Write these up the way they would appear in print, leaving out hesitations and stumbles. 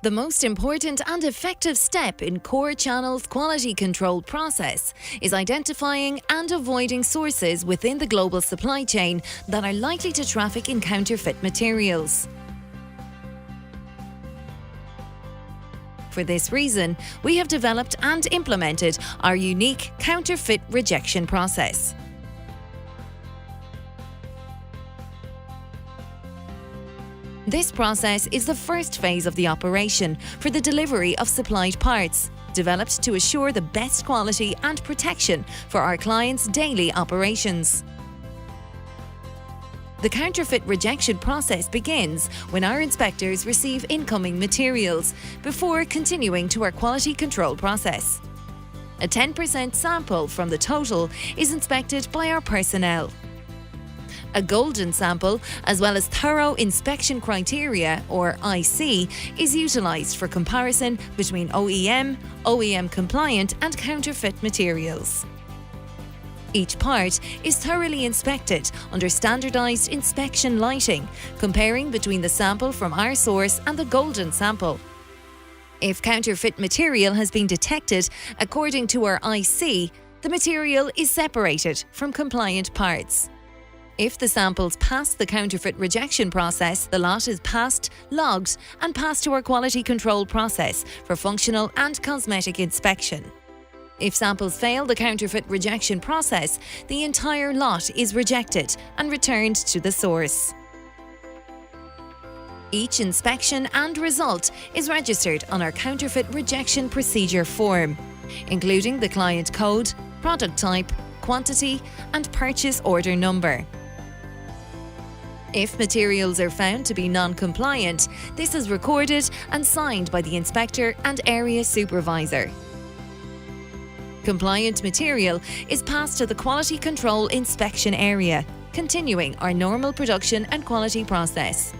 The most important and effective step in Core Channel's quality control process is identifying and avoiding sources within the global supply chain that are likely to traffic in counterfeit materials. For this reason, we have developed and implemented our unique Counterfeit Rejection process. This process is the first phase of the operation for the delivery of supplied parts, developed to assure the best quality and protection for our clients' daily operations. The counterfeit rejection process begins when our inspectors receive incoming materials before continuing to our quality control process. A 10% sample from the total is inspected by our personnel. A golden sample, as well as thorough inspection criteria, or IC, is utilised for comparison between OEM, OEM compliant and counterfeit materials. Each part is thoroughly inspected under standardised inspection lighting, comparing between the sample from our source and the golden sample. If counterfeit material has been detected according to our IC, the material is separated from compliant parts. If the samples pass the counterfeit rejection process, the lot is passed, logged, and passed to our quality control process for functional and cosmetic inspection. If samples fail the counterfeit rejection process, the entire lot is rejected and returned to the source. Each inspection and result is registered on our counterfeit rejection procedure form, including the client code, product type, quantity, and purchase order number. If materials are found to be non-compliant, this is recorded and signed by the inspector and area supervisor. Compliant material is passed to the quality control inspection area, continuing our normal production and quality process.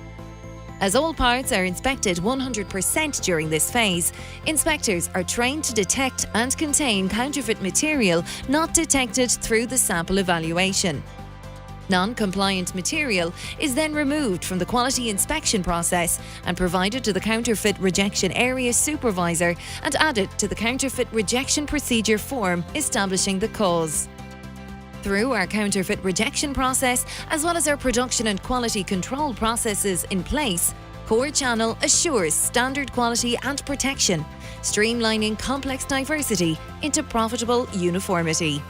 As all parts are inspected 100% during this phase, inspectors are trained to detect and contain counterfeit material not detected through the sample evaluation. Non-compliant material is then removed from the quality inspection process and provided to the counterfeit rejection area supervisor and added to the counterfeit rejection procedure form establishing the cause. Through our counterfeit rejection process, as well as our production and quality control processes in place, Core Channel assures standard quality and protection, streamlining complex diversity into profitable uniformity.